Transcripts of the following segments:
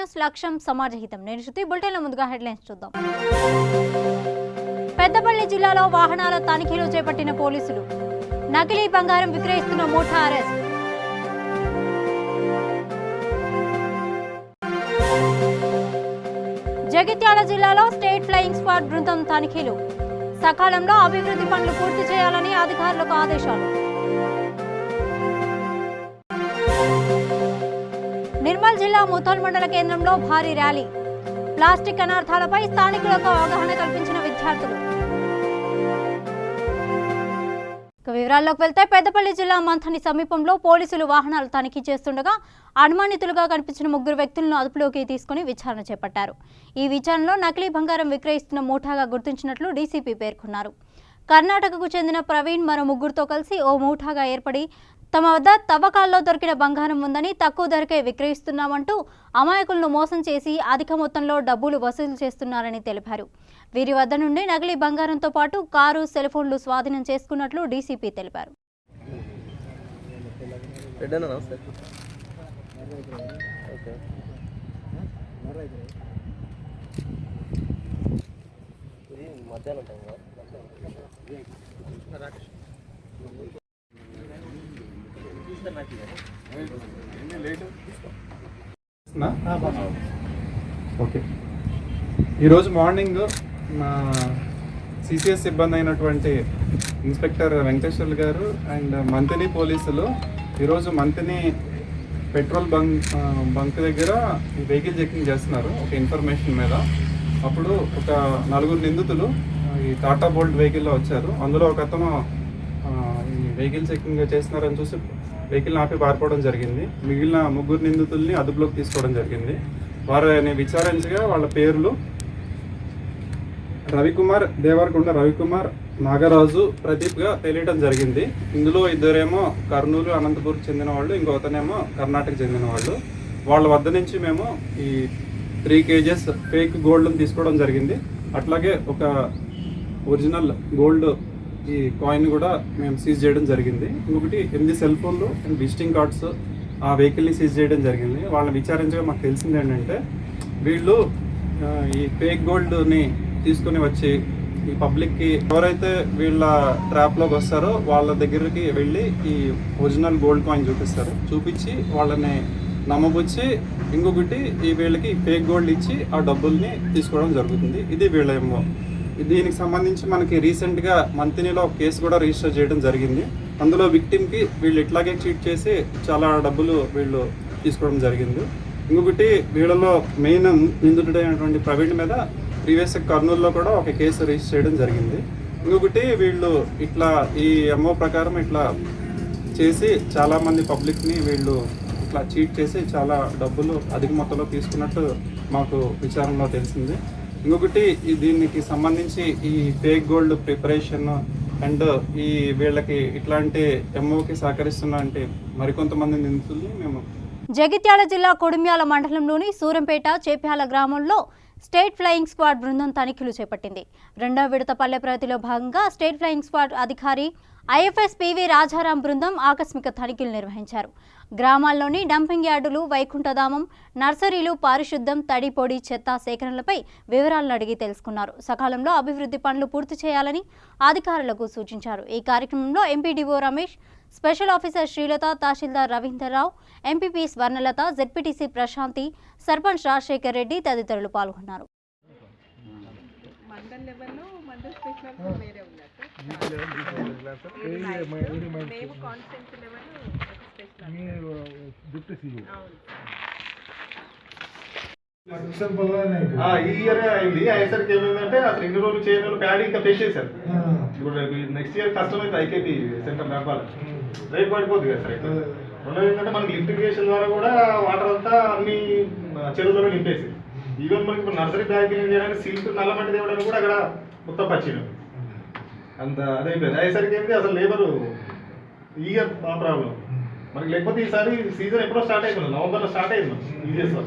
News లక్ష్యం సమాజహితం. నేను శృతి. బులెటిన్ల ముందుగా హెడ్లైన్స్ చూద్దాం. పెద్దపల్లి జిల్లాలో వాహనాల తనిఖీలు చేపట్టిన పోలీసులు. నకిలీ బంగారం విక్రయిస్తున్న ముఠా అరెస్ట్. జగిత్యాల జిల్లాలో స్టేట్ ఫ్లయింగ్ స్క్వాడ్ బృందం తనిఖీలు. సకాలంలో అభివృద్ధి పనులు పూర్తి చేయాలని అధికారులకు ఆదేశాలు. నిర్మల్ జిల్లా ముథోల్ మండల కేంద్రంలో భారీ ర్యాలీ. ప్లాస్టిక్ అనర్థాలపై స్థానికులకు అవగాహన కల్పించిన విద్యార్థులు. వివరాల్లోకి వెళ్తే పెద్దపల్లి జిల్లా మంథని సమీపంలో పోలీసులు వాహనాలు తనిఖీ చేస్తుండగా అనుమానితులుగా కనిపించిన 3 వ్యక్తులను అదుపులోకి తీసుకుని విచారణ చేపట్టారు. ఈ విచారణలో నకిలీ బంగారం విక్రయిస్తున్న ముఠాగా గుర్తించినట్లు డీసీపీ పేర్కొన్నారు. కర్ణాటకకు చెందిన ప్రవీణ్ మరో 3తో కలిసి ఓ ముఠాగా ఏర్పడి తమ వద్ద తవ్వకాల్లో దొరికిన బంగారం ఉందని తక్కువ ధరకే విక్రయిస్తున్నామంటూ అమాయకులను మోసం చేసి అధిక మొత్తంలో డబ్బులు వసూలు చేస్తున్నారని తెలిపారు. వీరి వద్ద నుండి నకిలీ బంగారంతో పాటు కారు, సెల్ ఫోన్లు స్వాధీనం చేసుకున్నట్లు డీసీపీ తెలిపారు. ఓకే, ఈరోజు మార్నింగ్ మా సిసిఎస్ సిబ్బంది అయినటువంటి ఇన్స్పెక్టర్ వెంకటేశ్వర్లు గారు అండ్ మంతిని పోలీసులు ఈరోజు మంతిని పెట్రోల్ బంక్ దగ్గర ఈ వెహికల్ చెకింగ్ చేస్తున్నారు ఒక ఇన్ఫర్మేషన్ మీద. అప్పుడు ఒక 4 నిందితులు ఈ టాటా బోల్ట్ వెహికల్లో వచ్చారు. అందులో ఒక అతను ఈ వెహికల్ చెకింగ్ చేస్తున్నారని చూసి వెహికల్ ఆపి పారిపోవడం జరిగింది. మిగిలిన 3 నిందితుల్ని అదుపులోకి తీసుకోవడం జరిగింది. వారిని విచారించగా వాళ్ళ పేర్లు రవికుమార్, దేవరకొండ రవికుమార్, నాగరాజు, ప్రదీప్గా తెలియడం జరిగింది. ఇందులో ఇద్దరేమో కర్నూలు, అనంతపూర్కి చెందిన వాళ్ళు, ఇంకో అతనేమో కర్ణాటక చెందిన వాళ్ళు. వాళ్ళ వద్ద నుంచి మేము ఈ 3 kgs ఫేక్ గోల్డ్ని తీసుకోవడం జరిగింది. అట్లాగే ఒక ఒరిజినల్ గోల్డ్ ఈ కాయిన్ కూడా మేము సీజ్ చేయడం జరిగింది. ఇంకొకటి 8 సెల్ ఫోన్లు అండ్ విజిటింగ్ కార్డ్స్ ఆ వెహికల్ని సీజ్ చేయడం జరిగింది. వాళ్ళని విచారించగా మాకు తెలిసింది ఏంటంటే వీళ్ళు ఈ ఫేక్ గోల్డ్ని తీసుకుని వచ్చి ఈ పబ్లిక్కి ఎవరైతే వీళ్ళ ట్రాప్లోకి వస్తారో వాళ్ళ దగ్గరికి వెళ్ళి ఈ ఒరిజినల్ గోల్డ్ కాయిన్ చూపించి వాళ్ళని నమ్మబుచ్చి ఇంకొకటి ఈ వీళ్ళకి ఫేక్ గోల్డ్ ఇచ్చి ఆ డబ్బుల్ని తీసుకోవడం జరుగుతుంది. ఇది వీళ్ళేమో. దీనికి సంబంధించి మనకి రీసెంట్గా మంతినిలో కేసు కూడా రిజిస్టర్ చేయడం జరిగింది. అందులో విక్టిమ్కి వీళ్ళు ఇట్లాగే చీట్ చేసి చాలా డబ్బులు వీళ్ళు తీసుకోవడం జరిగింది. ఇంకొకటి వీళ్ళలో మెయిన్ నిందితుడైనటువంటి ప్రవీణ్ మీద ప్రీవియస్ కర్నూలులో కూడా ఒక కేసు రిజిస్టర్ చేయడం జరిగింది. ఇంకొకటి వీళ్ళు ఇట్లా ఈ ఎంఓ ప్రకారం ఇట్లా చేసి చాలామంది పబ్లిక్ని వీళ్ళు ఇట్లా చీట్ చేసి చాలా డబ్బులు అధిక మొత్తంలో తీసుకున్నట్టు మాకు విచారణలో తెలిసింది. ఇంకొకటి దీనికి సంబంధించి ఈ ఫేక్ గోల్డ్ ప్రిపరేషన్ అండ్ ఈ వీళ్ళకి ఇట్లాంటి ఎంఓకి సహకరిస్తున్న అంటే మరికొంతమంది నిందితుల్ని మేము జగిత్యాల జిల్లా కొడిమ్యాల మండలంలోని సూరంపేట చేప్యాల గ్రామంలో స్టేట్ ఫ్లయింగ్ స్క్వాడ్ బృందం తనిఖీలు చేపట్టింది. 2వ విడత పల్లె ప్రగతిలో భాగంగా స్టేట్ ఫ్లయింగ్ స్క్వాడ్ అధికారి ఐఎఫ్ఎస్ పివి రాజారాం బృందం ఆకస్మిక తనిఖీలు నిర్వహించారు. గ్రామాల్లోని డంపింగ్ యార్డులు, వైకుంఠధామం, నర్సరీలు, పారిశుద్ధం, తడి, పొడి, చెత్త సేకరణలపై వివరాలను అడిగి తెలుసుకున్నారు. సకాలంలో అభివృద్ధి పనులు పూర్తి చేయాలని అధికారులకు సూచించారు. ఈ కార్యక్రమంలో MPDO Ramesh, special officer Srilatha, tahsildar Ravindra Rao, MPP Swarnalatha, ZPTC Prashanti, sarpanch Rajasekhar Reddy తదితరులు పాల్గొన్నారు. ఈ ఇయర్ అయింది. అయ్యేసరికి ఏమైందంటే అసలు ఇన్ని రోజులు చేయని ప్యాడీ ఇంకా ఫేస్ చేశారు. ఇప్పుడు నెక్స్ట్ ఇయర్ కష్టం అయితే ఐకేపీ సెంటర్ నడపాలి. రేపు పడిపోతుంది కదా సార్. రెండోది ఏంటంటే మనకి లిఫ్ట్ ఇరిగేషన్ ద్వారా కూడా వాటర్ అంతా అన్ని చెరువులలో నింపేసి ఈవెన్ మనకి ఇప్పుడు నర్సరీ బ్యాగ్ చేయడానికి సిల్క్ నల్లమట్టి తేవడానికి కూడా అక్కడ మొత్తం పచ్చిన అంత అదైపోయింది. అయ్యేసరికి ఏంటి అసలు లేబరు ఈ ఇయర్ ఆ ప్రాబ్లం మనకి. లేకపోతే ఈసారి సీజన్ ఎప్పుడో స్టార్ట్ అయిపోయింది, నవంబర్లో స్టార్ట్ అయింది ఈజీఎస్లో.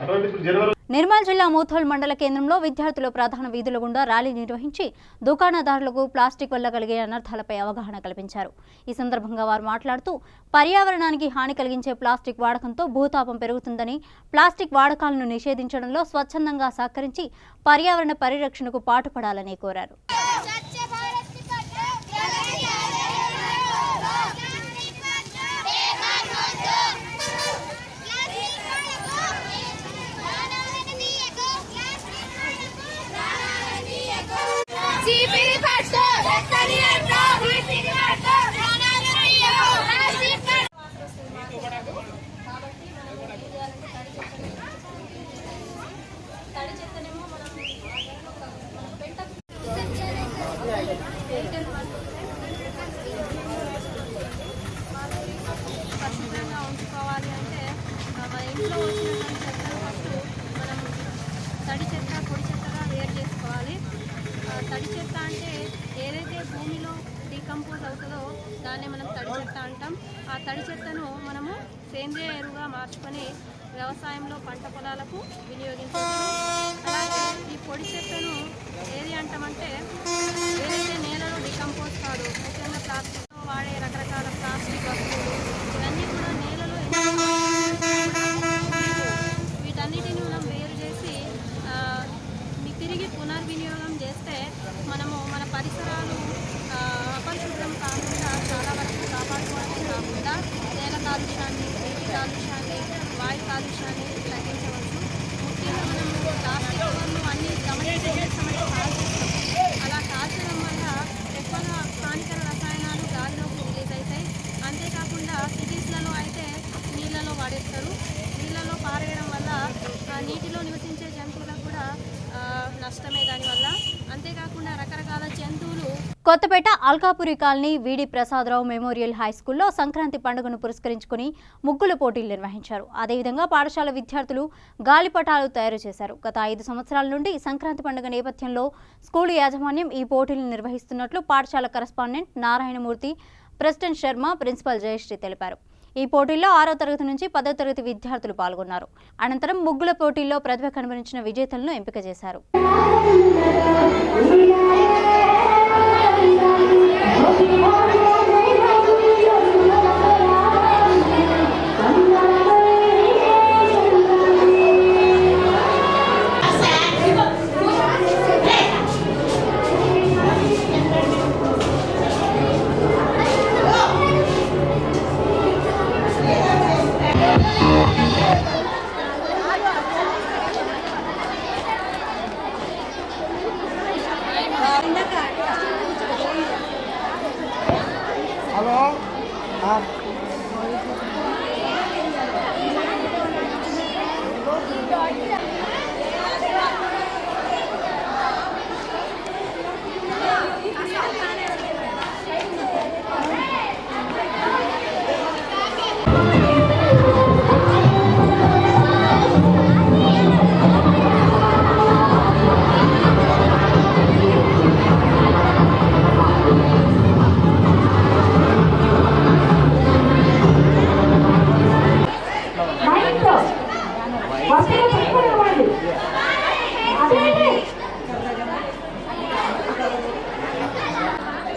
అటువంటి ఇప్పుడు జనవరి నిర్మల్ జిల్లా మూథోల్ మండల కేంద్రంలో విద్యార్థులు ప్రధాన వీధుల గుండా ర్యాలీ నిర్వహించి దుకాణదారులకు ప్లాస్టిక్ వల్ల కలిగే అనర్థాలపై అవగాహన కల్పించారు. ఈ సందర్భంగా వారు మాట్లాడుతూ పర్యావరణానికి హాని కలిగించే ప్లాస్టిక్ వాడకంతో భూతాపం పెరుగుతుందని, ప్లాస్టిక్ వాడకాలను నిషేధించడంలో స్వచ్ఛందంగా సహకరించి పర్యావరణ పరిరక్షణకు పాటుపడాలని కోరారు. పరిశుభ్రంగా ఉంచుకోవాలి అంటే మన ఇంట్లో వచ్చినటువంటి చెత్తను ఫస్ట్ మనం తడి చెత్త పొడి చెత్తగా వేరు చేసుకోవాలి. తడి చెత్త అంటే ఏదైతే భూమిలో డీకంపోజ్ అవుతుందో దాన్ని మనం తడి చెత్త అంటాం. ఆ తడి చెత్తను మనము సేంద్రియ ఎరువుగా మార్చుకొని వ్యవసాయంలో పంట పొలాలకు వినియోగించవచ్చు. అలాగే ఈ పొడి చెత్తను ఏది అంటామంటే ఏదైతే నేలలో డీకంపోజ్ కాదు, ముఖ్యంగా ప్లాస్టిక్లో వాడే రకరకాల ప్లాస్టిక్ వస్తువులు ఇవన్నీ కూడా నేలలో వీటన్నిటిని మనం వేరు చేసి తిరిగి పునర్వినియోగం చేస్తే మనము మన పరిసరాలు అపరిశుభ్రం కాకుండా చాలా వరకు కాపాడుకోవడమే కాకుండా నేల కాలుష్యాన్ని, నీటి కాలుష్యాన్ని, వాయు కాలుష్యాన్ని తగ్గించవచ్చు. ముఖ్యంగా మనం ప్లాస్టిక్ కవర్లు అన్నీ గమనించి కాల్చేస్తాం. అలా కాల్చడం వల్ల ఎక్కువగా హానికర రసాయనాలు గాలిలోకి రిలీజ్ అవుతాయి. అంతేకాకుండా సిటీస్లలో అయితే నీళ్ళలో వాడేస్తారు. నీళ్ళలో పారేయడం వల్ల నీటిలో నివసించే జంతువులకు కూడా నష్టమే దానివల్ల. అంతేకాకుండా రకరకాల జంతువులు. కొత్తపేట అల్కాపురి కాలనీ వీడి ప్రసాదరావు మెమోరియల్ హై స్కూల్లో సంక్రాంతి పండుగను పురస్కరించుకుని ముగ్గుల పోటీలు నిర్వహించారు. అదేవిధంగా పాఠశాల విద్యార్థులు గాలిపటాలు తయారు చేశారు. గత 5 సంవత్సరాల నుండి సంక్రాంతి పండుగ నేపథ్యంలో స్కూలు యాజమాన్యం ఈ పోటీలను నిర్వహిస్తున్నట్లు పాఠశాల correspondent Narayanamurthy, president Sharma, principal Jayashri తెలిపారు. ఈ పోటీల్లో 6వ తరగతి నుంచి 10వ తరగతి విద్యార్థులు పాల్గొన్నారు. అనంతరం ముగ్గుల పోటీల్లో ప్రతిభ కనబరించిన విజేతలను ఎంపిక చేశారు.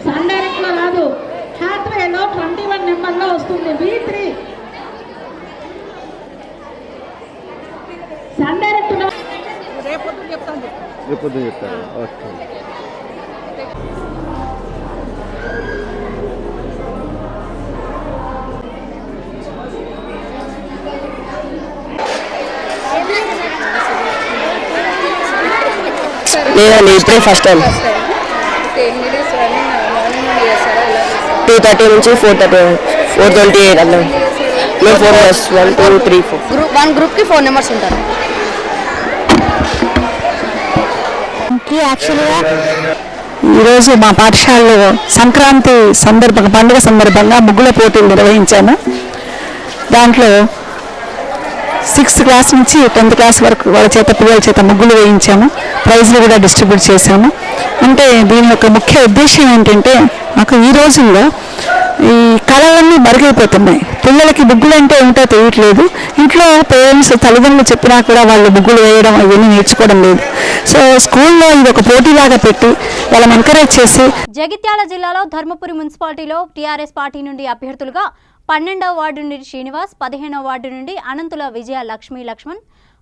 సండైరెక్ట్లో రాదు, హ్యాత్వేలో 21 నెంబర్లో వస్తుంది. B3 సండైరెక్ట్ రేపొద్దు చెప్తాను. ఓకే. లేదండి, ఇప్పుడే ఫస్ట్ టైం. 2:30 నుంచి 4:28 అలా. మేము 4 మెంబర్స్, 1 2 3 4 వన్ గ్రూప్కి 4 మెంబర్స్ ఉంటారు. యాక్చువల్గా ఈరోజు మా పాఠశాలలో సంక్రాంతి పండుగ సందర్భంగా ముగ్గుల పోటీలు నిర్వహించాము. దాంట్లో 6th క్లాస్ నుంచి 10th క్లాస్ వరకు పిల్లల చేత ముగ్గులు వేయించాము. ప్రైజ్లు కూడా డిస్ట్రిబ్యూట్ చేశాము. అంటే దీని యొక్క ముఖ్య ఉద్దేశం ఏంటంటే మాకు ఈ రోజుల్లో ఈ కళలన్నీ మరుగైపోతున్నాయి. పిల్లలకి ముగ్గులు అంటే ఏమిటో తెలియట్లేదు. ఇంట్లో పేరెంట్స్ తల్లిదండ్రులు చెప్పినా కూడా వాళ్ళు ముగ్గులు వేయడం ఇవన్నీ నేర్చుకోవడం లేదు. సో స్కూల్లో ఇది ఒక పోటీలాగా పెట్టి వాళ్ళని ఎంకరేజ్ చేసి. జగిత్యాల జిల్లాలో ధర్మపురి మున్సిపాలిటీలో టీఆర్ఎస్ పార్టీ నుండి అభ్యర్థులుగా 12వ వార్డు నుండి శ్రీనివాస్, 15వ వార్డు నుండి అనంతుల విజయ లక్ష్మీ లక్ష్మణ్,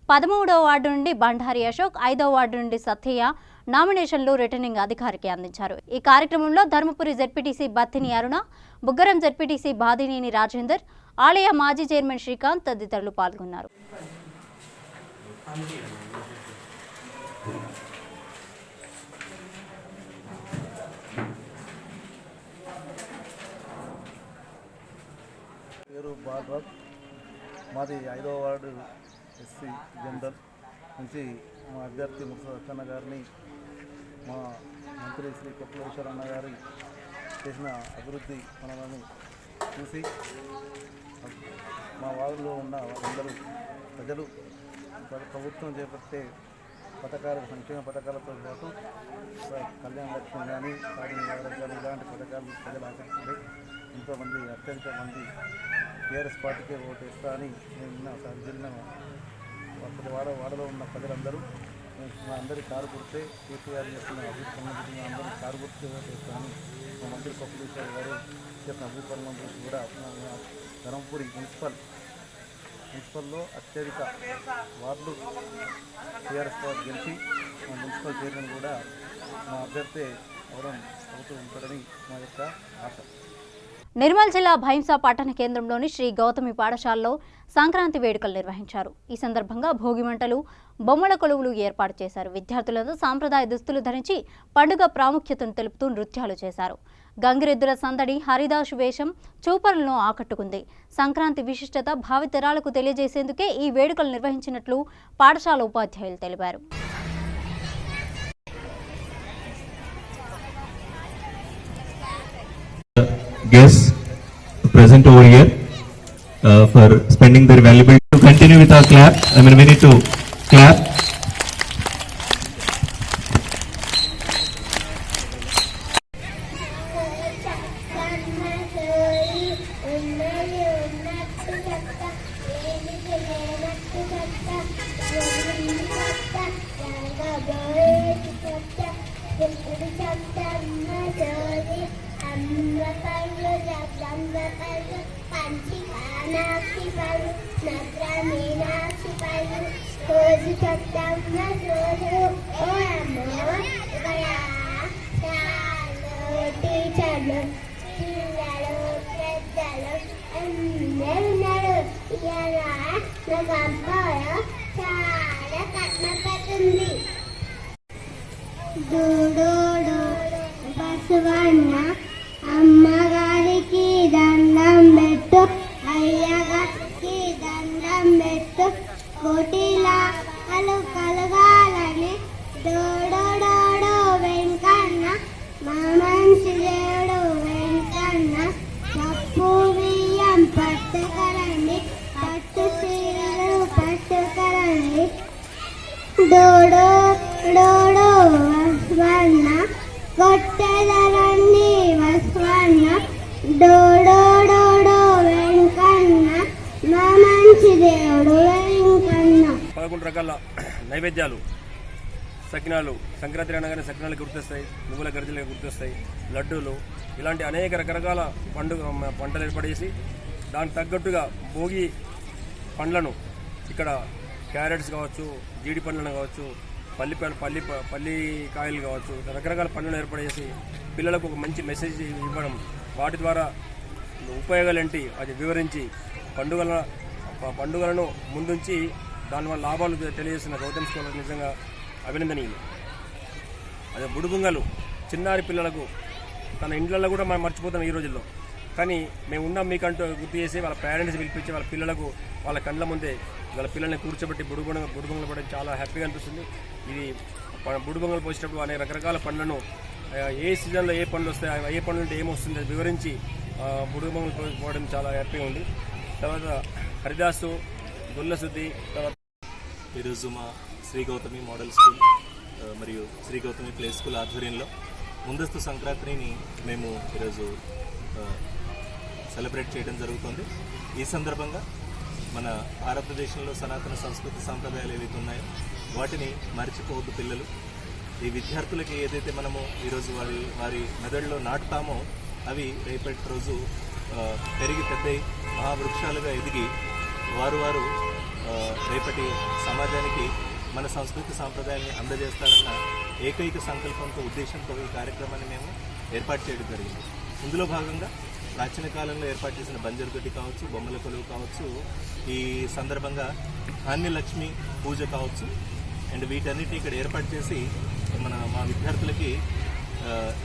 13వ వార్డు నుండి బండారి అశోక్, 5వ వార్డు నుండి సత్యయ్య నామినేషన్లు రిటర్నింగ్ అధికారికి అందించారు. ఈ కార్యక్రమంలో ధర్మపురి జెడ్పీటీసీ బత్తిని అరుణ, బుగ్గరం జెడ్పీటీసీ బాదినేని రాజేందర్, ఆలయ మాజీ చైర్మన్ శ్రీకాంత్ తదితరులు పాల్గొన్నారు. పేరు బాలరాజ్, మాది 5వ వార్డు ఎస్సీ జనరల్ నుంచి మా అభ్యర్థి ముసలి అచ్చన్న గారిని, మా మంత్రి శ్రీ కొప్పులేశ్వరన్న గారి చేసిన అభివృద్ధి పనులను చూసి మా వార్డులో ఉన్న అందరూ ప్రజలు ప్రభుత్వం చేపట్టే పథకాలు, సంక్షేమ పథకాలతో పాటు కళ్యాణ లక్ష్మి కానీ కానీ ఇలాంటి పథకాలు ప్రజలు ఆకర్షించే ఎంతోమంది అత్యధిక మంది టీఆర్ఎస్ పార్టీకే ఓటు వేస్తా అని నేను జరిగిన వాడలో ఉన్న ప్రజలందరూ మా అందరి కారు గుర్తే కేసీఆర్ చేస్తున్న అభివృద్ధి అందరూ కారు గుర్తు చేస్తా అని మా మంత్రి కొప్పులేశ్వర్ గారు చేసిన అభివృద్ధి పనులను చూసి కూడా ధర్మపురి మున్సిపల్లో అత్యధిక వార్డులు టీఆర్ఎస్ పార్టీ గెలిచి మా మున్సిపల్ చైర్మన్ కూడా మా అభ్యర్థి అవడం అవుతూ ఉంటాడని మా యొక్క ఆశ. నిర్మల్ జిల్లా భైంసా పట్టణ కేంద్రంలోని శ్రీ గౌతమి పాఠశాలలో సంక్రాంతి వేడుకలు నిర్వహించారు. ఈ సందర్భంగా భోగి మంటలు, బొమ్మల కొలువులు ఏర్పాటు చేశారు. విద్యార్థులతో సాంప్రదాయ దుస్తులు ధరించి పండుగ ప్రాముఖ్యతను తెలుపుతూ నృత్యాలు చేశారు. గంగిరెద్దుల సందడి, హరిదాసు వేషం చూపరులను ఆకట్టుకుంది. సంక్రాంతి విశిష్టత భావితరాలకు తెలియజేసేందుకే ఈ వేడుకలు నిర్వహించినట్లు పాఠశాల ఉపాధ్యాయులు తెలిపారు. Guests present over here for spending their valuable time. To continue with our clap, we need to clap. అమ్మగారికి దండం పెట్టు, అయ్యగారికి దండం పెట్టు, కోటిలా కలగాలని డోడోడోడో వెంకన్న, మా మంచి దేవుడు వెంకన్న, పప్పు బియ్యం పట్టుకరండి, పట్టు చీరలు పట్టుకరండి, డోడో డోడో వస్వన్న, కొట్టెదరండి వస్వన్న, డోడో డోడో వెంకన్న, మా మంచి దేవుడు వెంకన్న. 11 రకాల నైవేద్యాలు, సకినాలు, సంక్రాంతి అనగానే సకినాలు గుర్తొస్తాయి, నువ్వుల గర్జలు గుర్తొస్తాయి, లడ్డూలు, ఇలాంటి అనేక రకరకాల పంటలు ఏర్పడేసి దానికి తగ్గట్టుగా భోగి పండ్లను ఇక్కడ క్యారెట్స్ కావచ్చు, జీడి పండ్లను కావచ్చు, పల్లి కాయలు కావచ్చు, రకరకాల పండ్లను ఏర్పడేసి పిల్లలకు ఒక మంచి మెసేజ్ ఇవ్వడం, వాటి ద్వారా ఉపయోగాలు ఏంటి అది వివరించి పండుగలను ముందుంచి దానివల్ల లాభాలు తెలియజేసిన గౌతమ్ స్కూల్ నిజంగా అభినందనీయులు. అదే బుడుబుంగలు చిన్నారి పిల్లలకు తన ఇండ్లలో కూడా మనం మర్చిపోతాం ఈ రోజుల్లో, కానీ మేము ఉన్నాం మీకంటూ గుర్తు చేసి వాళ్ళ పేరెంట్స్ పిలిపించి వాళ్ళ పిల్లలకు వాళ్ళ కండ్ల ముందే వాళ్ళ పిల్లల్ని కూర్చోబెట్టి బుడుబొంగలు పడడం చాలా హ్యాపీగా అనిపిస్తుంది. ఇది బుడుబొంగలు పోసేటప్పుడు అనేక రకరకాల పండ్లను ఏ సీజన్లో ఏ పండ్లు వస్తాయి, ఏ పండ్లు ఏమొస్తుంది వివరించి బుడుబొంగలు పోవడం చాలా హ్యాపీగా ఉంది. తర్వాత హరిదాసు, దుల్లశుద్ధి. తర్వాత ఈరోజు మా శ్రీ గౌతమి మోడల్ స్కూల్ మరియు శ్రీ గౌతమి ప్లే స్కూల్ ఆధ్వర్యంలో ముందస్తు సంక్రాంతిని మేము ఈరోజు సెలబ్రేట్ చేయడం జరుగుతుంది. ఈ సందర్భంగా మన భారతదేశంలో సనాతన సంస్కృతి సాంప్రదాయాలు ఏవైతే ఉన్నాయో వాటిని మర్చిపోవద్దు పిల్లలు. ఈ విద్యార్థులకి ఏదైతే మనము ఈరోజు వారి మెదడులో నాటుతామో అవి రేపటి రోజు పెరిగి పెద్దయి మహావృక్షాలుగా ఎదిగి వారు రేపటి సమాజానికి మన సంస్కృతి సాంప్రదాయాన్ని అందజేస్తారన్న ఏకైక సంకల్పంతో ఉద్దేశంతో ఈ కార్యక్రమాన్ని మేము ఏర్పాటు చేయడం జరిగింది. ఇందులో భాగంగా ప్రాచీన కాలంలో ఏర్పాటు చేసిన బంజరుగడ్డి కావచ్చు, బొమ్మల కొలువు కావచ్చు, ఈ సందర్భంగా ధాన్యలక్ష్మి పూజ కావచ్చు, అండ్ వీటన్నిటిని ఇక్కడ ఏర్పాటు చేసి మా విద్యార్థులకి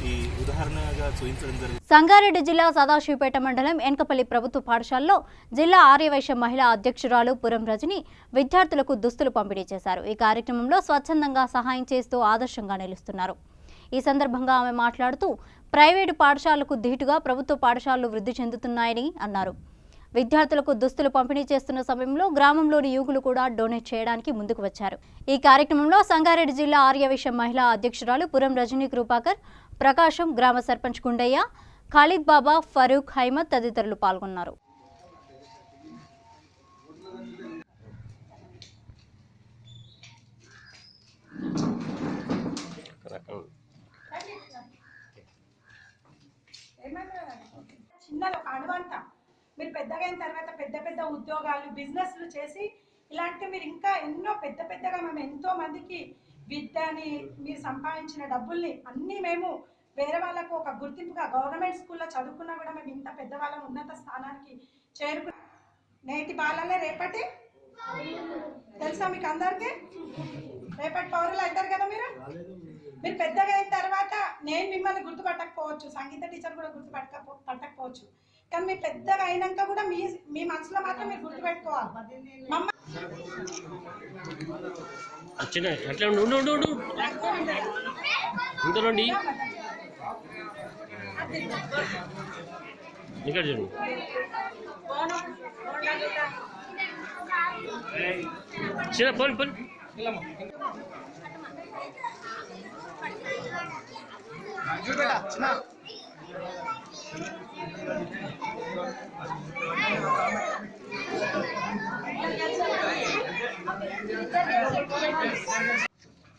ఈ ఉదాహరణగా చూపించడం జరిగింది. సంగారెడ్డి జిల్లా సదాశివపేట మండలం ఎన్కపల్లి ప్రభుత్వ పాఠశాలలో జిల్లా ఆర్యవైశ్య మహిళా అధ్యక్షురాలు పురం రజని విద్యార్థులకు దుస్తులు పంపిణీ చేశారు. ఈ కార్యక్రమంలో స్వచ్ఛందంగా సహాయం చేస్తూ ఆదర్శంగా నిలుస్తున్నారు. ఈ సందర్భంగా ఆమె మాట్లాడుతూ ప్రైవేటు పాఠశాలలకు ధీటుగా ప్రభుత్వ పాఠశాలలు వృద్ధి చెందుతున్నాయని అన్నారు. విద్యార్థులకు దుస్తులు పంపిణీ చేస్తున్న సమయంలో గ్రామంలోని యువకులు కూడా డొనేట్ చేయడానికి ముందుకు వచ్చారు. ఈ కార్యక్రమంలో సంగారెడ్డి జిల్లా ఆర్యవైశ్య మహిళా అధ్యక్షురాలు పురం రజనీ కృపాకర్, ప్రకాశం, గ్రామ సర్పంచ్ గుండయ్య, ఖాళీద్ బాబా, ఫరూక్, హైమద్ తదితరులు పాల్గొన్నారు. మీరు పెద్దగా అయిన తర్వాత పెద్ద పెద్ద ఉద్యోగాలు, బిజినెస్లు చేసి ఇలాంటి మీరు ఇంకా ఎన్నో పెద్దగా మేము ఎంతో మందికి విద్యని, మీరు సంపాదించిన డబ్బుల్ని అన్నీ మేము వేరే వాళ్ళకు ఒక గుర్తింపుగా గవర్నమెంట్ స్కూల్లో చదువుకున్నా కూడా మేము ఇంత పెద్దవాళ్ళం ఉన్నత స్థానానికి చేరుకు నేటి బాలలే రేపటి తెలుసా మీకు అందరికీ? రేపటి పౌరులు అవుతారు కదా మీరు. మీరు పెద్దగా అయిన తర్వాత నేను మిమ్మల్ని గుర్తుపట్టకపోవచ్చు, సంగీత టీచర్ కూడా పట్టకపోవచ్చు, కానీ మీరు పెద్దగా అయినాక కూడా మీ మనసులో మాత్రం మీరు గుర్తుపెట్టుకోవాలి. ఇక్కడ చూడండి.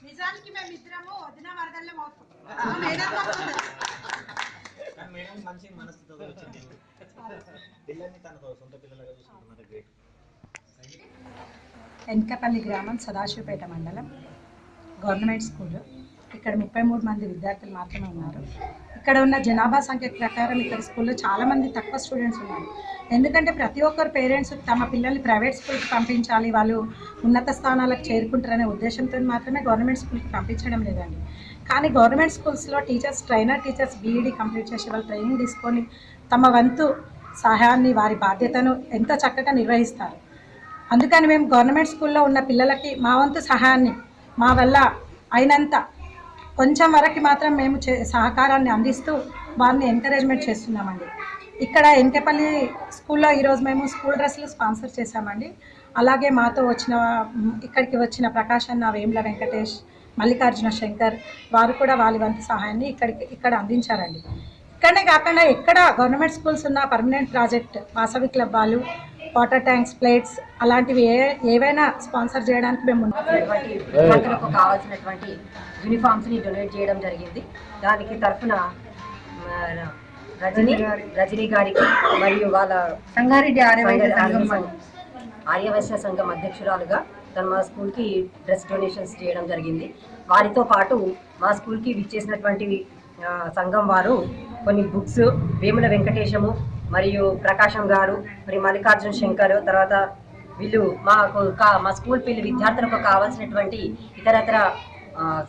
నిజానికి మేము ఇద్దరము వదిన వరదల్లో ఎన్కపల్లి గ్రామం, సదాశివపేట మండలం, గవర్నమెంట్ స్కూల్. ఇక్కడ 33 మంది విద్యార్థులు మాత్రమే ఉన్నారు. ఇక్కడ ఉన్న జనాభా సంఖ్య ప్రకారం ఇక్కడ స్కూల్లో చాలామంది తక్కువ స్టూడెంట్స్ ఉన్నారు. ఎందుకంటే ప్రతి ఒక్కరు పేరెంట్స్ తమ పిల్లల్ని ప్రైవేట్ స్కూల్కి పంపించాలి, వాళ్ళు ఉన్నత స్థానాలకు చేరుకుంటారనే ఉద్దేశంతో మాత్రమే గవర్నమెంట్ స్కూల్కి పంపించడం లేదండి. కానీ గవర్నమెంట్ స్కూల్స్లో teachers, trainer teachers B Ed complete చేసి వాళ్ళు ట్రైనింగ్ తీసుకొని తమ వంతు సహాయాన్ని, వారి బాధ్యతను ఎంతో చక్కగా నిర్వహిస్తారు. అందుకని మేము గవర్నమెంట్ స్కూల్లో ఉన్న పిల్లలకి మా వంతు సహాయాన్ని మా వల్ల అయినంత కొంచెం వరకు మాత్రం మేము సహకారాన్ని అందిస్తూ వారిని ఎంకరేజ్మెంట్ చేస్తున్నామండి. ఇక్కడ ఎన్కేపల్లి స్కూల్లో ఈరోజు మేము స్కూల్ డ్రెస్సులు స్పాన్సర్ చేశామండి. అలాగే మాతో ఇక్కడికి వచ్చిన ప్రకాష్ అన్న, వేముల వెంకటేష్, మల్లికార్జున శంకర్ వారు కూడా వాళ్ళ వంతు సహాయాన్ని ఇక్కడ అందించారండి. ఇక్కడనే కాకుండా ఎక్కడ గవర్నమెంట్ స్కూల్స్ ఉన్న పర్మనెంట్ ప్రాజెక్ట్, వాసవి క్లబ్ వాళ్ళు వాటర్ ట్యాంక్స్, ప్లేట్స్ అలాంటివి ఏవైనా స్పాన్సర్ చేయడానికి మేము విద్యార్థులకు కావాల్సినటువంటి యూనిఫామ్స్ని డొనేట్ చేయడం జరిగింది. దానికి తరఫున రజనీ గారికి మరియు వాళ్ళ సంగారెడ్డి ఆర్యవైశ్య సంఘం అధ్యక్షురాలుగా తను మా స్కూల్కి డ్రెస్ డొనేషన్స్ చేయడం జరిగింది. వారితో పాటు మా స్కూల్కి విచ్చేసినటువంటి సంఘం వారు కొన్ని బుక్స్, వేముల వెంకటేశము మరియు ప్రకాశం గారు, మరి మల్లికార్జున శంకర్, తర్వాత వీళ్ళు మా స్కూల్ విద్యార్థులకు కావాల్సినటువంటి ఇతరత్ర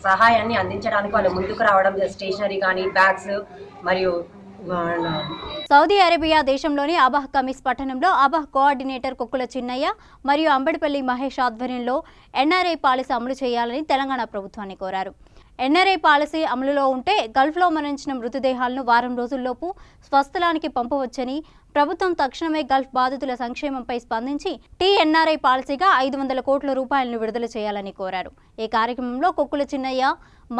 సహాయాన్ని అందించడానికి వాళ్ళు ముందుకు రావడం, స్టేషనరీ కానీ, బ్యాగ్స్ మరియు సౌదీ అరేబియా దేశంలోని అబాహ్ కమీస్ పట్టణంలో అబాహ్ కోఆర్డినేటర్ కొక్కుల చిన్నయ్య మరియు అంబడిపల్లి మహేష్ ఆధ్వర్యంలో ఎన్ఆర్ఐ పాలసీ అమలు చేయాలని తెలంగాణ ప్రభుత్వాన్ని కోరారు. ఎన్ఆర్ఐ పాలసీ అమలులో ఉంటే గల్ఫ్లో మరణించిన మృతదేహాలను వారం రోజుల్లోపు స్వస్థలానికి పంపవచ్చని, ప్రభుత్వం తక్షణమే గల్ఫ్ బాధితుల సంక్షేమంపై స్పందించి టీఎన్ఆర్ఐ పాలసీగా 500 కోట్ల రూపాయలను విడుదల చేయాలని కోరారు. ఈ కార్యక్రమంలో కొక్కుల చిన్నయ్య,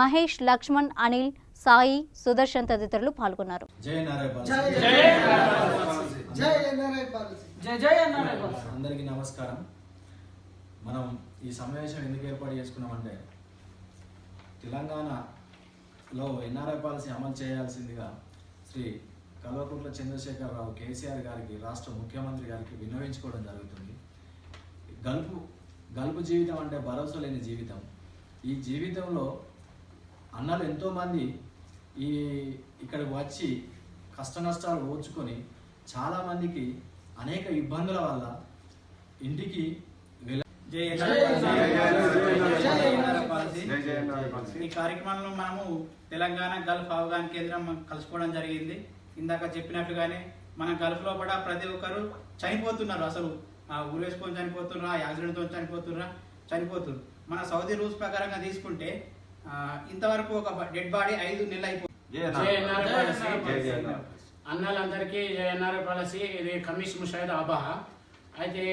మహేష్, లక్ష్మణ్, అనిల్, సాయి, సుదర్శన్ తదితరులు పాల్గొన్నారు. అందరికీ నమస్కారం. మనం ఈ సమావేశం ఎందుకు ఏర్పాటు చేసుకున్నామంటే తెలంగాణలో ఎన్ఆర్ఐ పాలసీ అమలు చేయాల్సిందిగా శ్రీ కల్వకుంట్ల చంద్రశేఖరరావు కేసీఆర్ గారికి రాష్ట్ర ముఖ్యమంత్రి గారికి విన్నవించుకోవడం జరుగుతుంది. గల్పు జీవితం అంటే భరోసా లేని జీవితం. ఈ జీవితంలో అన్నలు ఎంతోమంది ఇక్కడికి వచ్చి కష్ట నష్టాలు ఓర్చుకొని చాలామందికి అనేక ఇబ్బందుల వల్ల ఇంటికి ఈ కార్యక్రమంలో మనము తెలంగాణ గల్ఫ్ అవగాహన కేంద్రం కలుసుకోవడం జరిగింది. ఇందాక చెప్పినట్లుగానే మన గల్ఫ్లో కూడా ప్రతి ఒక్కరు చనిపోతున్నారు. అసలు ఊరేసుకొని చనిపోతున్నా, యాక్సిడెంట్తో చనిపోతున్నారు. మన సౌదీ రూల్స్ ప్రకారంగా తీసుకుంటే ఇంతవరకు ఒక డెడ్ బాడీ 5 నెలలు అయిపోతుంది. అన్నలందరికీ ఎన్ఆర్ఐ పాలసీ ఇది కమిష్ ముషాయిద్ అబాహా. అయితే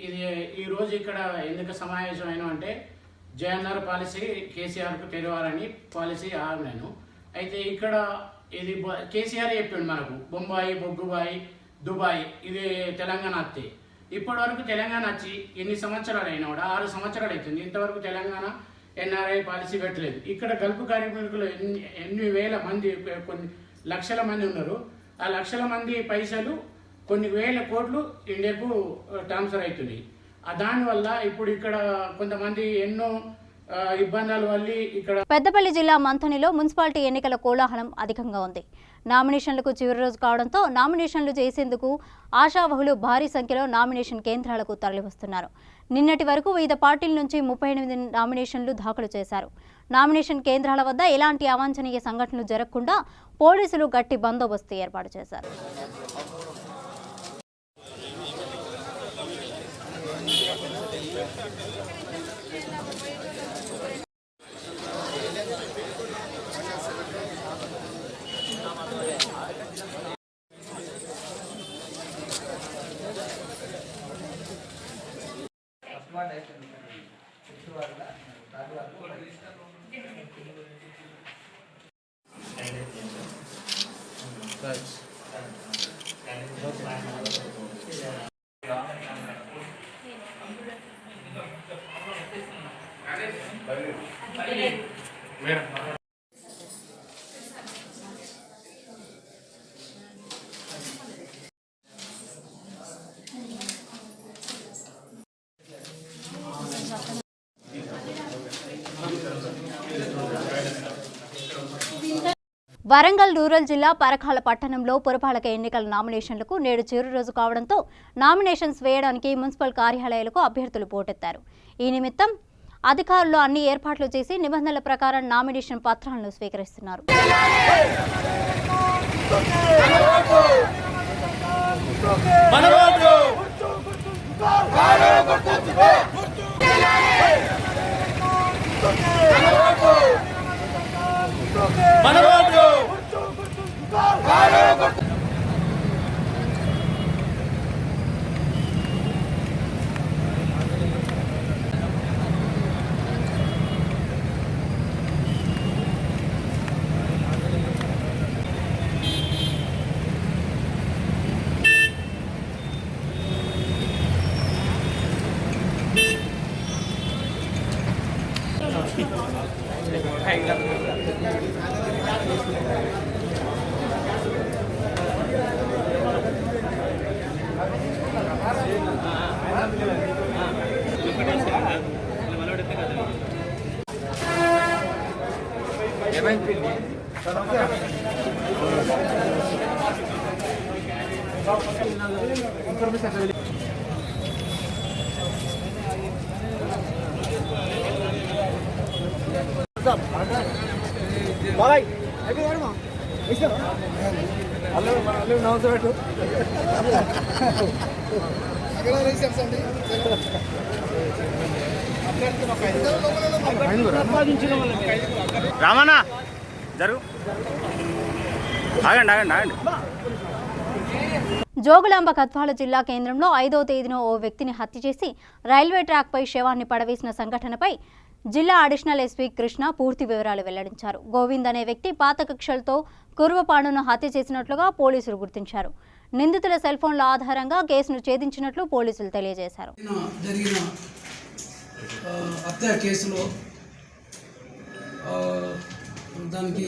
ఇది ఈరోజు ఇక్కడ ఎందుకు సమావేశం అయినా అంటే జేఎన్ఆర్ పాలసీ కేసీఆర్కు తెలియాలని పాలసీ నేను. అయితే ఇక్కడ ఇది కేసీఆర్ చెప్పిండు మనకు బొంబాయి, బొగ్గుబాయి, దుబాయ్ ఇది తెలంగాణ అత్తే. ఇప్పటి వరకు తెలంగాణ వచ్చి ఎన్ని సంవత్సరాలు అయినా కూడా 6 సంవత్సరాలు అవుతుంది. ఇంతవరకు తెలంగాణ ఎన్ఆర్ఐ పాలసీ పెట్టలేదు. ఇక్కడ గల్పు కార్మికులు ఎన్ని వేల మంది, కొన్ని లక్షల మంది ఉన్నారు. ఆ లక్షల మంది పైసలు కొన్ని వేల కోట్లు ఇండియాకు ట్రాన్స్ఫర్ అవుతుంది. దానివల్ల ఇప్పుడు ఇక్కడ కొంతమంది ఎన్నో ఇబ్బందుల వల్ల ఇక్కడ పెద్దపల్లి జిల్లా మంథనిలో మున్సిపాలిటీ ఎన్నికల కోలాహలం అధికంగా ఉంది. నామినేషన్లకు చివరి రోజు కావడంతో నామినేషన్లు చేసేందుకు ఆశావహులు భారీ సంఖ్యలో నామినేషన్ కేంద్రాలకు తరలివస్తున్నారు. నిన్నటి వరకు వివిధ పార్టీల నుంచి 38 నామినేషన్లు దాఖలు చేశారు. నామినేషన్ కేంద్రాల వద్ద ఎలాంటి అవాంఛనీయ సంఘటనలు జరగకుండా పోలీసులు గట్టి బందోబస్తు ఏర్పాటు చేశారు. వరంగల్ రూరల్ జిల్లా పరకాల పట్టణంలో పురపాలక ఎన్నికల నామినేషన్లకు నేడు చివరి రోజు కావడంతో నామినేషన్స్ వేయడానికి మున్సిపల్ కార్యాలయాలకు అభ్యర్థులు పోటెత్తారు. ఈ నిమిత్తం అధికారులు అన్ని ఏర్పాట్లు చేసి నిబంధనల ప్రకారం నామినేషన్ పత్రాలను స్వీకరిస్తున్నారు. రామన్నా జరుగు ఆగండి ఆగండి ఆగండి. జోగులాంబ గద్వాల జిల్లా కేంద్రంలో 5వ తేదీన ఓ వ్యక్తిని హత్య చేసి రైల్వే ట్రాక్పై శవాన్ని పడవేసిన సంఘటనపై జిల్లా అడిషనల్ ఎస్పీ కృష్ణ పూర్తి వివరాలు వెల్లడించారు. గోవింద్ అనే వ్యక్తి పాత కక్షలతో కుర్వపాండును హత్య చేసినట్లుగా పోలీసులు గుర్తించారు. నిందితుల సెల్ ఫోన్ల ఆధారంగా కేసును ఛేదించినట్లు పోలీసులు తెలియజేశారు. జరిగిన హత్య కేసులో దానికి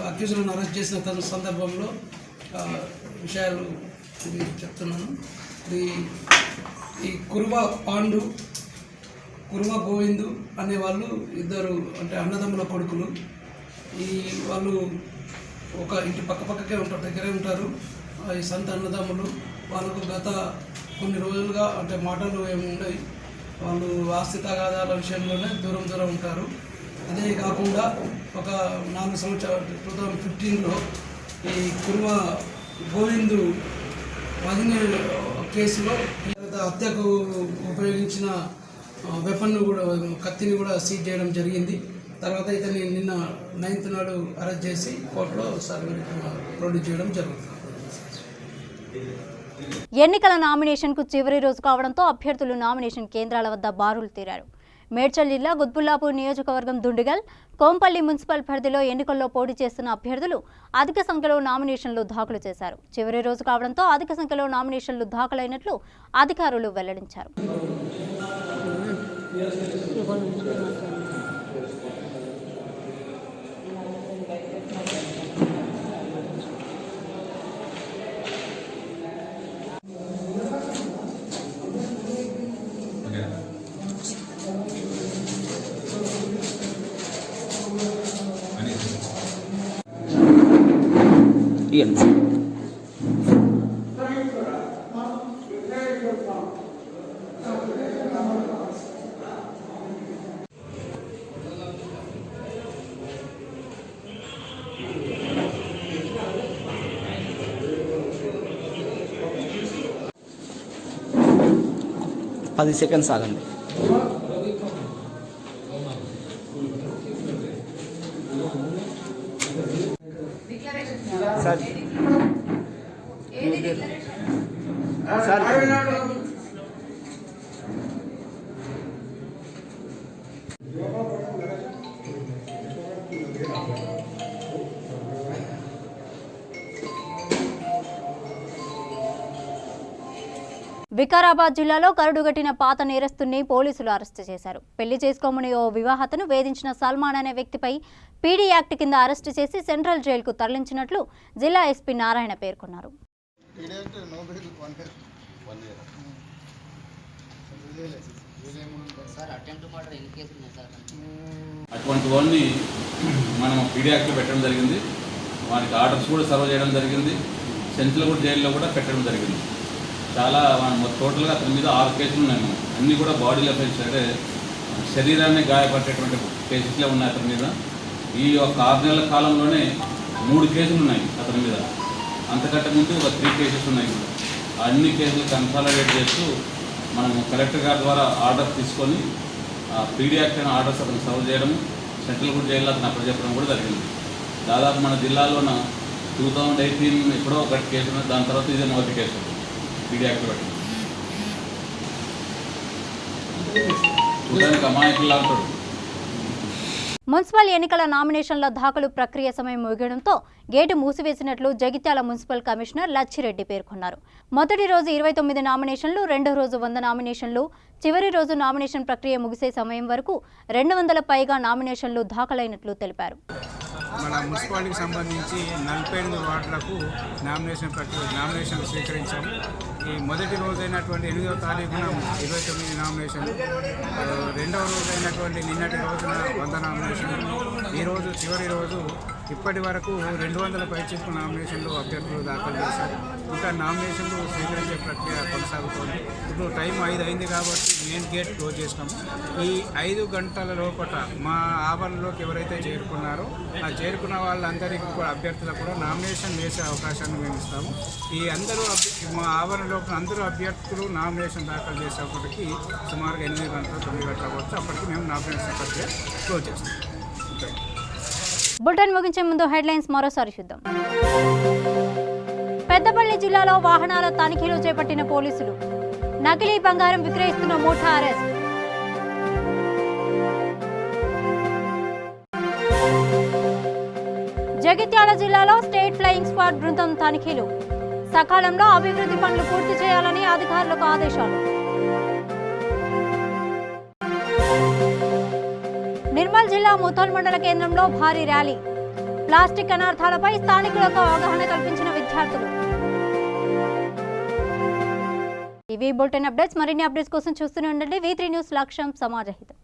అక్యూజులను అరెస్ట్ చేసిన సందర్భంలో విషయాలు చెప్తున్నాను. ఈ కురువ పాండు, కురువ గోవిందు అనే వాళ్ళు ఇద్దరు అంటే అన్నదమ్ముల కొడుకులు. వాళ్ళు ఒక ఇంటి పక్కపక్కకే ఉంటారు, దగ్గరే ఉంటారు. ఈ సంత అన్నదమ్ములు. వాళ్ళకు గత కొన్ని రోజులుగా అంటే మాటలు ఏమి ఉండవు. వాళ్ళు ఆస్తి తగాదాల విషయంలోనే దూరం ఉంటారు. అదే కాకుండా ఒక 4 సంవత్సరాలు 2015లో ఈ కురువ గోవిందు వదిన కేసులో హత్యకు ఉపయోగించిన వెపన్ను కూడా, కత్తిని కూడా సీజ్ చేయడం జరిగింది. తర్వాత ఇతన్ని నిన్న 9th నాడు అరెస్ట్ చేసి కోర్టులో ప్రొడ్యూస్ చేయడం జరుగుతుంది. ఎన్నికల నామినేషన్కు చివరి రోజు కావడంతో అభ్యర్థులు నామినేషన్ కేంద్రాల వద్ద బారులు తీరారు. మేడ్చల్ జిల్లా గుత్బుల్లాపూర్ నియోజకవర్గం దుండిగల్, కోంపల్లి మున్సిపల్ పరిధిలో ఎన్నికల్లో పోటీ చేస్తున్న అభ్యర్థులు అధిక సంఖ్యలో నామినేషన్లు దాఖలు చేశారు. చివరి రోజు కావడంతో అధిక సంఖ్యలో నామినేషన్లు దాఖలైనట్లు అధికారులు వెల్లడించారు. పది సెకండ్స్ ఆగండి. సార్ సార్ వికారాబాద్ జిల్లాలో కరడుగట్టిన పాత నేరస్తుని పోలీసులు అరెస్టు చేశారు. పెళ్లి చేసుకోమని ఓ వివాహతను వేధించిన సల్మాన్ అనే వ్యక్తిపై పీడీ యాక్ట్ కింద అరెస్టు చేసి సెంట్రల్ జైలుకు తరలించినట్లు జిల్లా ఎస్పీ నారాయణ పేర్కొన్నారు. అటువంటి వాళ్ళని మనం పీడీ యాక్ట్లో పెట్టడం జరిగింది. వారికి ఆర్డర్స్ కూడా సర్వ్ చేయడం జరిగింది. సెంట్రల్ కూడా జైల్లో కూడా పెట్టడం జరిగింది. చాలా టోటల్గా అతని మీద 6 కేసులు ఉన్నాయి. అన్నీ కూడా బాడీలో ఎఫెక్ట్స్ అంటే శరీరాన్ని గాయపట్టేటువంటి కేసెస్లే ఉన్నాయి అతని మీద. ఈ ఒక 6 నెలల కాలంలోనే 3 కేసులు ఉన్నాయి అతని మీద. అంతకంటే ముందు ఒక 3 కేసెస్ ఉన్నాయి. అన్ని కేసులు కన్సాలిడేట్ చేస్తూ మనం కలెక్టర్ గారి ద్వారా ఆర్డర్ తీసుకొని పీడీ యాక్ట్ అయిన ఆర్డర్స్ అతను సర్వ్ చేయడం, సెంట్రల్ కూడా జైల్లో అతను అప్పచెప్పడం కూడా జరిగింది. దాదాపు మన జిల్లాలోన 2018 ఎప్పుడో ఒకటి కేసు ఉన్నది. దాని తర్వాత ఇదే మొదటి కేసు పీడీ యాక్ట్ పెట్టడం. చూడడానికి అమాయకుల్లా ఉంటాడు. మున్సిపల్ ఎన్నికల నామినేషన్ల దాఖలు ప్రక్రియ సమయం ముగియడంతో గేటు మూసివేసినట్లు జగిత్యాల మున్సిపల్ కమిషనర్ లచ్చిరెడ్డి పేర్కొన్నారు. మొదటి రోజు 29 నామినేషన్లు, రెండో రోజు 100 నామినేషన్లు, చివరి రోజు నామినేషన్ ప్రక్రియ ముగిసే సమయం వరకు 200 పైగా నామినేషన్లు దాఖలైనట్లు తెలిపారు. మన మున్సిపాలిటీకి సంబంధించి 48 వార్డులకు నామినేషన్లు స్వీకరించాము. ఈ మొదటి రోజైనటువంటి 8వ తారీఖున 29 నామినేషన్లు, రెండవ రోజు అయినటువంటి నిన్నటి రోజున 100 నామినేషన్లు, ఈరోజు చివరి రోజు ఇప్పటి వరకు 200 పైచిలకు నామినేషన్లు అభ్యర్థులు దాఖలు చేశారు. ఇంకా నామినేషన్లు స్వీకరించే ప్రక్రియ కొనసాగుతోంది. ఇప్పుడు టైం 5 అయింది కాబట్టి మెయిన్ గేట్ క్లోజ్ చేసినాము. ఈ 5 గంటల లోపల మా ఆవరణలోకి ఎవరైతే చేరుకున్నారో ఆ చేరుకున్న వాళ్ళందరికీ కూడా అభ్యర్థులకు కూడా నామినేషన్ వేసే అవకాశాన్ని మేము ఇస్తాము. ఈ మా ఆవరణలోకి అందరూ అభ్యర్థులు నామినేషన్ దాఖలు చేసేప్పటికి సుమారుగా 8 గంటలు 9 గంటలు అవ్వచ్చు. అప్పటికి మేము నామినేషన్ ప్రక్రియ క్లోజ్ చేస్తాం. బులెటిన్ ముగించే ముందు హెడ్లైన్స్ మరోసారి చూద్దాం. పెద్దపల్లి జిల్లాలో వాహనాల తనిఖీలు చేపట్టిన పోలీసులు. నకిలీ బంగారం విక్రయిస్తున్న ముఠా అరెస్ట్. జగిత్యాల జిల్లాలో స్టేట్ ఫ్లయింగ్ స్క్వాడ్ బృందం తనిఖీలు. సకాలంలో అభివృద్ధి పనులు పూర్తి చేయాలని అధికారులకు ఆదేశాలు. నిర్మల్ జిల్లా ముథోల్ మండల కేంద్రంలో భారీ ర్యాలీ. ప్లాస్టిక్ అనర్థాలపై స్థానికులకు అవగాహన కల్పించిన విద్యార్థులు. ఇవి బులెటిన్ అప్డేట్స్. మరిన్ని అప్డేట్స్ కోసం చూస్తూనే ఉండండి V3 న్యూస్. లక్ష్యం సమాజహితం.